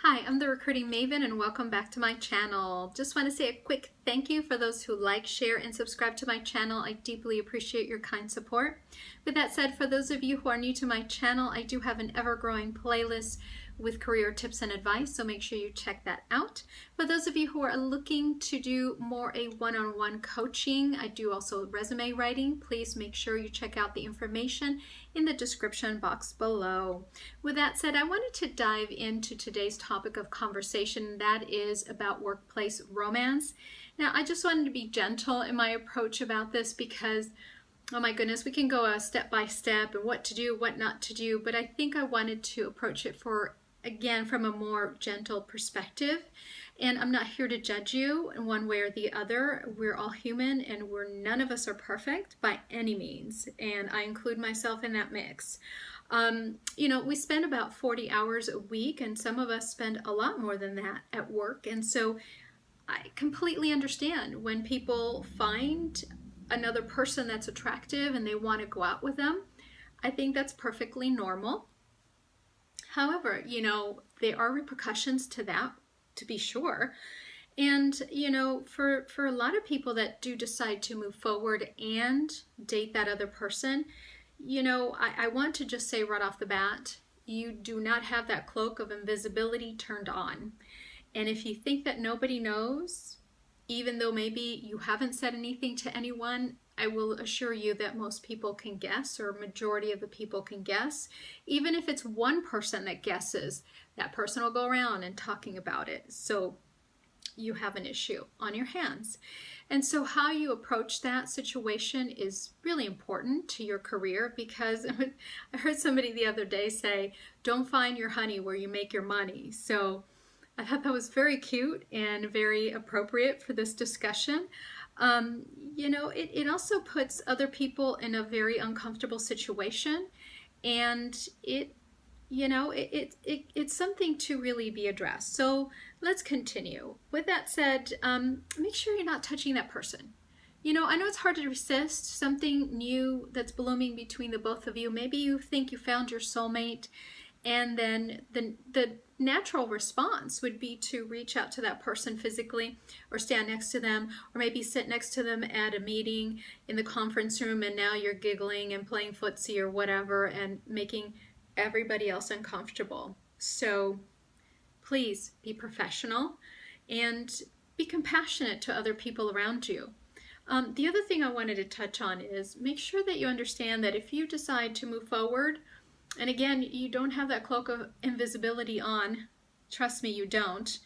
Hi, I'm the Recruiting Maven and welcome back to my channel. Just want to say a quick thank you for those who like, share, and subscribe to my channel. I deeply appreciate your kind support. With that said, for those of you who are new to my channel, I do have an ever-growing playlist with career tips and advice, so make sure you check that out. For those of you who are looking to do more a one-on-one coaching, I do also resume writing. Please make sure you check out the information in the description box below. With that said, I wanted to dive into today's topic of conversation, that is about workplace romance. Now, I just wanted to be gentle in my approach about this because, oh my goodness, we can go step by step and what to do, what not to do, but I think I wanted to approach it from a more gentle perspective. And I'm not here to judge you in one way or the other. We're all human and none of us are perfect by any means. And I include myself in that mix. We spend about 40 hours a week, and some of us spend a lot more than that at work. And so I completely understand when people find another person that's attractive and they want to go out with them. I think that's perfectly normal. However, there are repercussions to that, to be sure. And, for a lot of people that do decide to move forward and date that other person, I want to just say right off the bat, you do not have that cloak of invisibility turned on. And if you think that nobody knows, even though maybe you haven't said anything to anyone, I will assure you that most people can guess, or majority of the people can guess. Even if it's one person that guesses, that person will go around and talking about it. So you have an issue on your hands. And so how you approach that situation is really important to your career, because I heard somebody the other day say, don't find your honey where you make your money. So I thought that was very cute and very appropriate for this discussion. It also puts other people in a very uncomfortable situation, and it's something to really be addressed. So let's continue. With that said, make sure you're not touching that person. I know it's hard to resist something new that's blooming between the both of you. Maybe you think you found your soulmate, and then the natural response would be to reach out to that person physically, or stand next to them, or maybe sit next to them at a meeting in the conference room, and now you're giggling and playing footsie or whatever and making everybody else uncomfortable. So please be professional and be compassionate to other people around you. The other thing I wanted to touch on is make sure that you understand that if you decide to move forward, and again, you don't have that cloak of invisibility on, trust me, you don't,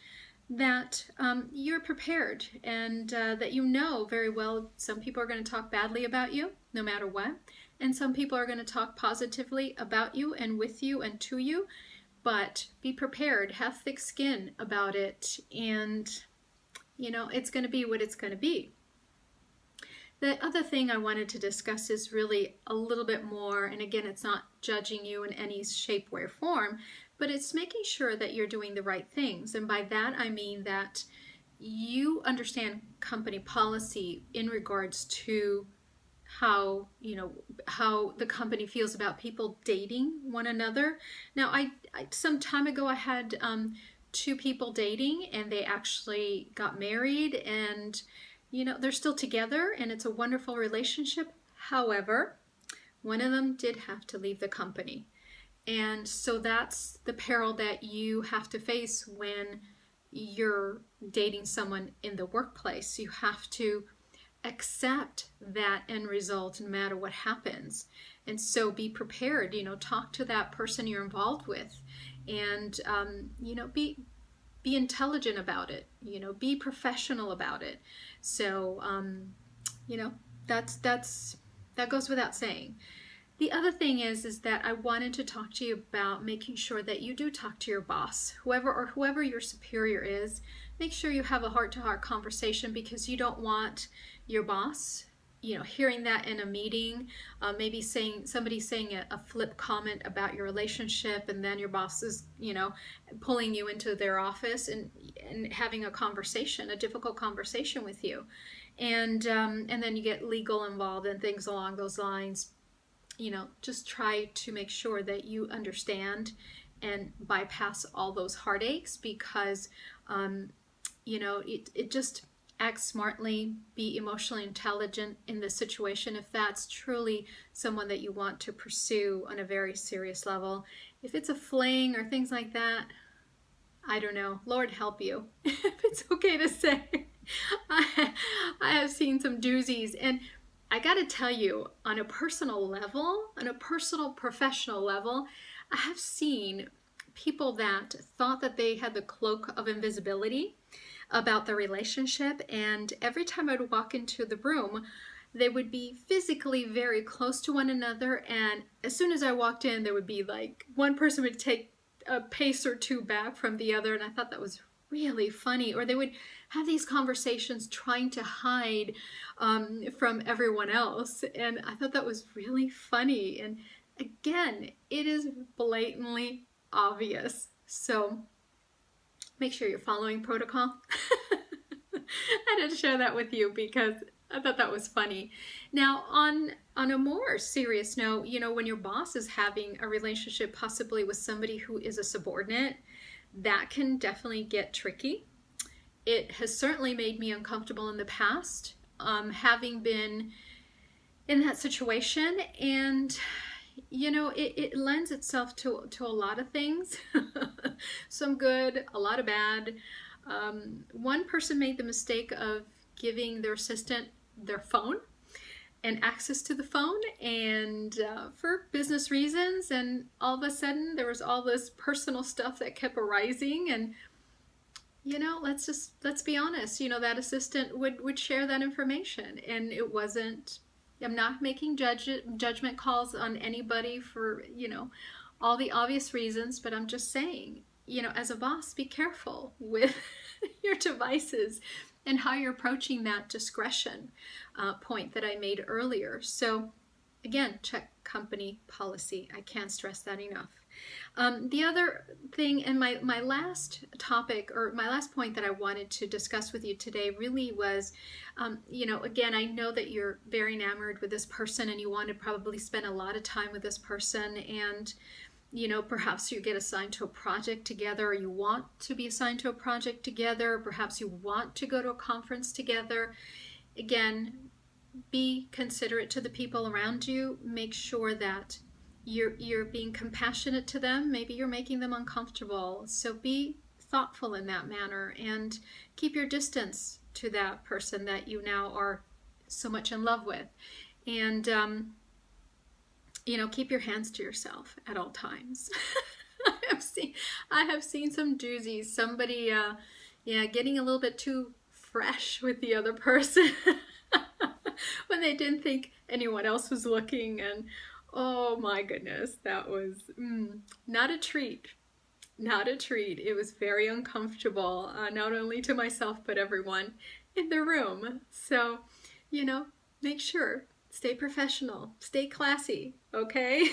that you're prepared, and that very well some people are going to talk badly about you no matter what, and some people are going to talk positively about you and with you and to you, but be prepared, have thick skin about it, and it's going to be what it's going to be. The other thing I wanted to discuss is really a little bit more, and again, it's not judging you in any shape, way, or form, but it's making sure that you're doing the right things. And by that, I mean that you understand company policy in regards to how the company feels about people dating one another. Now, I some time ago, I had two people dating, and they actually got married, and they're still together and it's a wonderful relationship. However, one of them did have to leave the company. And so that's the peril that you have to face when you're dating someone in the workplace. You have to accept that end result no matter what happens. And so be prepared, talk to that person you're involved with, and, be intelligent about it, be professional about it. So, that goes without saying. The other thing is that I wanted to talk to you about making sure that you do talk to your boss, whoever your superior is. Make sure you have a heart-to-heart conversation, because you don't want your boss, hearing that in a meeting, maybe somebody saying a flip comment about your relationship, and then your boss is, pulling you into their office and having a difficult conversation with you. And then you get legal involved and things along those lines. Just try to make sure that you understand and bypass all those heartaches, because you know, it just act smartly, be emotionally intelligent in this situation if that's truly someone that you want to pursue on a very serious level. If it's a fling or things like that, I don't know, Lord help you, if it's okay to say. I have seen some doozies, and I gotta tell you, on a personal level, on a personal professional level, I have seen people that thought that they had the cloak of invisibility about the relationship, and every time I'd walk into the room, they would be physically very close to one another, and as soon as I walked in, there would be like one person would take a pace or two back from the other, and I thought that was really funny. Or they would have these conversations trying to hide from everyone else, and I thought that was really funny. And again, it is blatantly obvious, so make sure you're following protocol. I had to share that with you because I thought that was funny. Now, on a more serious note, you know, when your boss is having a relationship possibly with somebody who is a subordinate, that can definitely get tricky. It has certainly made me uncomfortable in the past, having been in that situation, and you know, it lends itself to a lot of things. Some good, a lot of bad. One person made the mistake of giving their assistant their phone and access to the phone, and for business reasons, and all of a sudden there was all this personal stuff that kept arising. And you know, let's be honest, you know, that assistant would share that information, and it wasn't, I'm not making judgment calls on anybody for, you know, all the obvious reasons, but I'm just saying, you know, as a boss, be careful with your devices and how you're approaching that discretion point that I made earlier. So again, check company policy. I can't stress that enough. The other thing, and my last topic, or my last point that I wanted to discuss with you today really was, you know, again, I know that you're very enamored with this person and you want to probably spend a lot of time with this person, and you know, perhaps you get assigned to a project together, or you want to be assigned to a project together, perhaps you want to go to a conference together. Again, be considerate to the people around you. Make sure that you're being compassionate to them. Maybe you're making them uncomfortable. So be thoughtful in that manner, and keep your distance to that person that you now are so much in love with. And you know, keep your hands to yourself at all times. I have seen some doozies. Somebody, yeah, getting a little bit too fresh with the other person when they didn't think anyone else was looking, and oh my goodness, that was not a treat. Not a treat. It was very uncomfortable, not only to myself, but everyone in the room. So, you know, make sure, stay professional, stay classy, okay?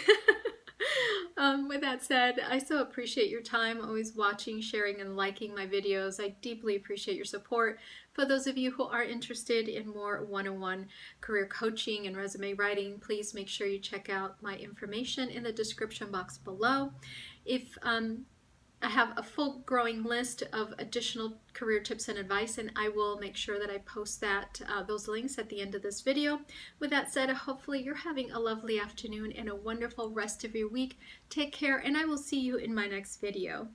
With that said, I so appreciate your time, always watching, sharing, and liking my videos. I deeply appreciate your support. For those of you who are interested in more one-on-one career coaching and resume writing, please make sure you check out my information in the description box below. If I have a full growing list of additional career tips and advice, and I will make sure that I post that those links at the end of this video. With that said, hopefully you're having a lovely afternoon and a wonderful rest of your week. Take care, and I will see you in my next video.